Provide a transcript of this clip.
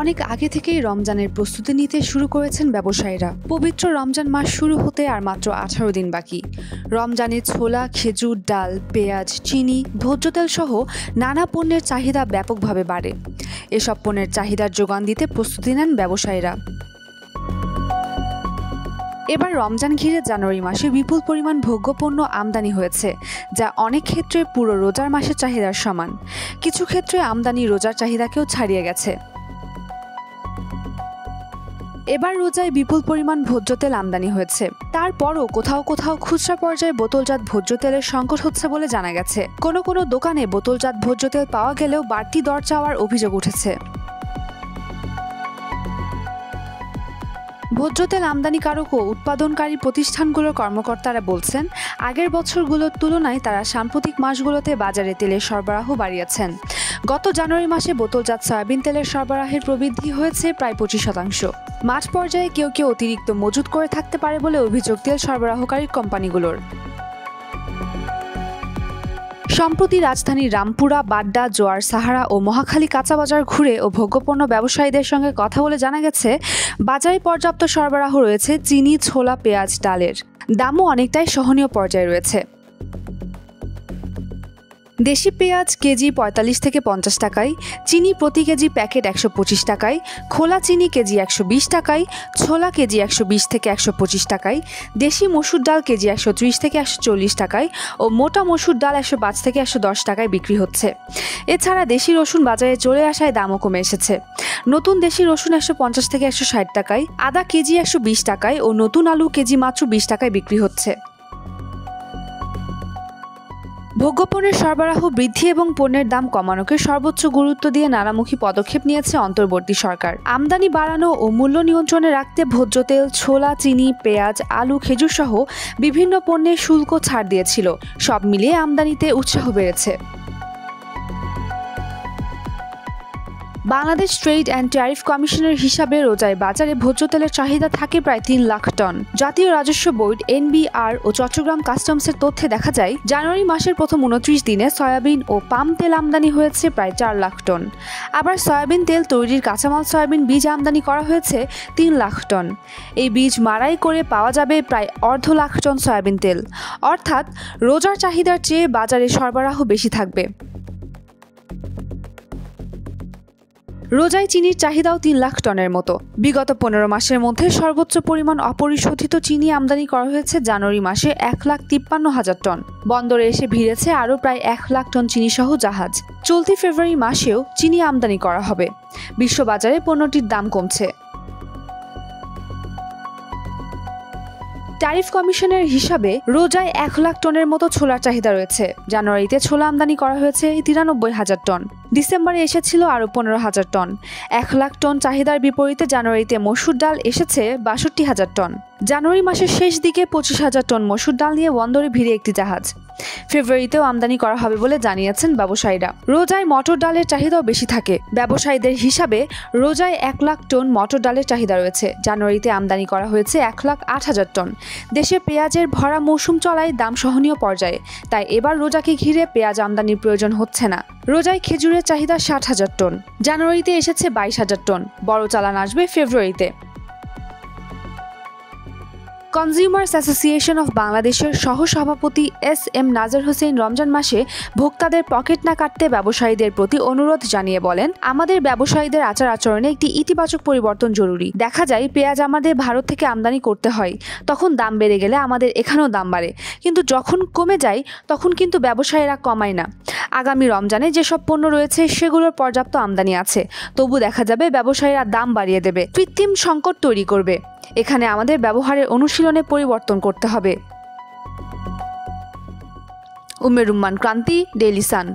অনেক আগে থেকেই রমজানের প্রস্তুতি নিতে শুরু করেছেন ব্যবসায়ীরা। পবিত্র রমজান মাস শুরু হতে আর মাত্র 18 দিন বাকি। রমজানে ছোলা, খেজুর, ডাল, পেঁয়াজ, চিনি, ভোজ্য তেল সহ নানা পণ্যের চাহিদা ব্যাপকভাবে বাড়ে। এসব পণ্যের চাহিদার যোগান দিতে প্রস্তুতি নেন ব্যবসায়ীরা। এবার রমজান ঘিরে জানুয়ারি মাসে বিপুল পরিমাণ ভোগ্যপণ্য আমদানি হয়েছে, যা অনেক ক্ষেত্রে পুরো রোজার মাসের চাহিদার সমান। কিছু ক্ষেত্রে আমদানি রোজার চাহিদাকেও ছাড়িয়ে গেছে। এবার রোজায় বিপুল পরিমাণ ভোজ্য তেল আমদানি হয়েছে। তারপরও কোথাও কোথাও খুচরা পর্যায়ে বোতলজাত ভোজ্য তেলের সংকট হচ্ছে বলে জানা গেছে। কোনো কোনো দোকানে বোতলজাত ভোজ্য তেল পাওয়া গেলেও বাড়তি দর চাওয়ার অভিযোগ উঠেছে। ভোজ্য তেল আমদানিকারক ও উৎপাদনকারী প্রতিষ্ঠানগুলোর কর্মকর্তারা বলছেন, আগের বছরগুলোর তুলনায় তারা সাম্প্রতিক মাসগুলোতে বাজারে তেলের সরবরাহ বাড়িয়েছেন। গত জানুয়ারি মাসে বোতলজাত সয়াবিন তেলের সরবরাহের প্রবৃদ্ধি হয়েছে প্রায় 25%। মাঠ পর্যায়ে কেউ কেউ অতিরিক্ত মজুত করে থাকতে পারে বলে অভিযোগ তেল সরবরাহকারী কোম্পানিগুলোর। সম্প্রতি রাজধানীর রামপুরা, বাড্ডা, জোয়ার, সাহারা ও মহাখালী কাঁচা বাজার ঘুরে ও ভোগ্যপণ্য ব্যবসায়ীদের সঙ্গে কথা বলে জানা গেছে, বাজারে পর্যাপ্ত সরবরাহ রয়েছে। চিনি, ছোলা, পেঁয়াজ, ডালের দামও অনেকটাই সহনীয় পর্যায়ে রয়েছে। দেশি পেঁয়াজ কেজি 45 থেকে 50 টাকায়, চিনি প্রতি কেজি প্যাকেট 125 টাকায়, খোলা চিনি কেজি 120 টাকায়, ছোলা কেজি 120 থেকে 125 টাকায়, দেশি মসুর ডাল কেজি 130 থেকে 140 টাকায় ও মোটা মসুর ডাল 105 থেকে 110 টাকায় বিক্রি হচ্ছে। এছাড়া দেশি রসুন বাজারে চলে আসায় দামও কমে এসেছে। নতুন দেশি রসুন 150 থেকে 160 টাকায়, আদা কেজি 120 টাকায় ও নতুন আলু কেজি মাত্র 20 টাকায় বিক্রি হচ্ছে। ভোগ্যপণ্যের সরবরাহ বৃদ্ধি এবং পণ্যের দাম কমানোকে সর্বোচ্চ গুরুত্ব দিয়ে নানামুখী পদক্ষেপ নিয়েছে অন্তর্বর্তী সরকার। আমদানি বাড়ানো ও মূল্য নিয়ন্ত্রণে রাখতে ভোজ্য তেল, ছোলা, চিনি, পেঁয়াজ, আলু, খেজুর সহ বিভিন্ন পণ্যের শুল্ক ছাড় দিয়েছিল। সব মিলিয়ে আমদানিতে উৎসাহ বেড়েছে। বাংলাদেশ ট্রেড অ্যান্ড ট্যারিফ কমিশনের হিসাবে রোজায় বাজারে ভোজ্য তেলের চাহিদা থাকে প্রায় 3 লাখ টন। জাতীয় রাজস্ব বোর্ড, NBR ও চট্টগ্রাম কাস্টমসের তথ্যে দেখা যায়, জানুয়ারি মাসের প্রথম 29 দিনে সয়াবিন ও পাম তেল আমদানি হয়েছে প্রায় 4 লাখ টন। আবার সয়াবিন তেল তৈরির কাঁচামাল সয়াবিন বীজ আমদানি করা হয়েছে 3 লাখ টন। এই বীজ মাড়াই করে পাওয়া যাবে প্রায় 1.5 লাখ টন সয়াবিন তেল। অর্থাৎ রোজার চাহিদার চেয়ে বাজারে সরবরাহ বেশি থাকবে। রোজায় চিনির চাহিদাও 3 লাখ টনের মতো। বিগত 15 মাসের মধ্যে সর্বোচ্চ পরিমাণ অপরিশোধিত চিনি আমদানি করা হয়েছে জানুয়ারি মাসে 1,53,000 টন। বন্দরে এসে ভিড়েছে আরও প্রায় 1 লাখ টন চিনিসহ জাহাজ। চলতি ফেব্রুয়ারি মাসেও চিনি আমদানি করা হবে। বিশ্ববাজারে পণ্যটির দাম কমছে। ট্যারিফ কমিশনের হিসাবে রোজায় 1 লাখ টনের মতো ছোলার চাহিদা রয়েছে। জানুয়ারিতে ছোলা আমদানি করা হয়েছে 93,000 টন। ডিসেম্বরে এসেছিল আরও 15,000 টন। 1 লাখ টন চাহিদার বিপরীতে জানুয়ারিতে মসুর ডাল এসেছে 62,000 টন। জানুয়ারি মাসের শেষ দিকে 25,000 টন মসুর ডাল নিয়ে বন্দরে ভিড়ে একটি জাহাজ। ফেব্রুয়ারিতেও আমদানি করা হবে বলে জানিয়েছেন ব্যবসায়ীরা। রোজায় মটর ডালের চাহিদাও বেশি থাকে। ব্যবসায়ীদের হিসাবে রোজায় 1 লাখ টন মটর ডালের চাহিদা রয়েছে। জানুয়ারিতে আমদানি করা হয়েছে 1,08,000 টন। দেশে পেঁয়াজের ভরা মৌসুম চলায় দাম সহনীয় পর্যায়ে, তাই এবার রোজাকে ঘিরে পেঁয়াজ আমদানির প্রয়োজন হচ্ছে না। রোজায় খেজুরের চাহিদা 60,000 টন। জানুয়ারিতে এসেছে 22,000 টন। বড় চালান আসবে ফেব্রুয়ারিতে। কনজিউমার্স অ্যাসোসিয়েশন অফ বাংলাদেশের সহ-সভাপতি SM নাজর হোসেন রমজান মাসে ভোক্তাদের পকেট না কাটতে ব্যবসায়ীদের প্রতি অনুরোধ জানিয়ে বলেন, আমাদের ব্যবসায়ীদের আচার আচরণে একটি ইতিবাচক পরিবর্তন জরুরি। দেখা যায় পেঁয়াজ আমাদের ভারত থেকে আমদানি করতে হয়, তখন দাম বেড়ে গেলে আমাদের এখানেও দাম বাড়ে, কিন্তু যখন কমে যায় তখন কিন্তু ব্যবসায়ীরা কমায় না। আগামী রমজানে যেসব পণ্য রয়েছে সেগুলোর পর্যাপ্ত আমদানি আছে, তবু দেখা যাবে ব্যবসায়ীরা দাম বাড়িয়ে দেবে, কৃত্রিম সংকট তৈরি করবে। এখানে আমাদের ব্যবহারের অনুশীলনে পরিবর্তন করতে হবে। উম্মে রুম্মান ক্রান্তি, ডেইলি সান।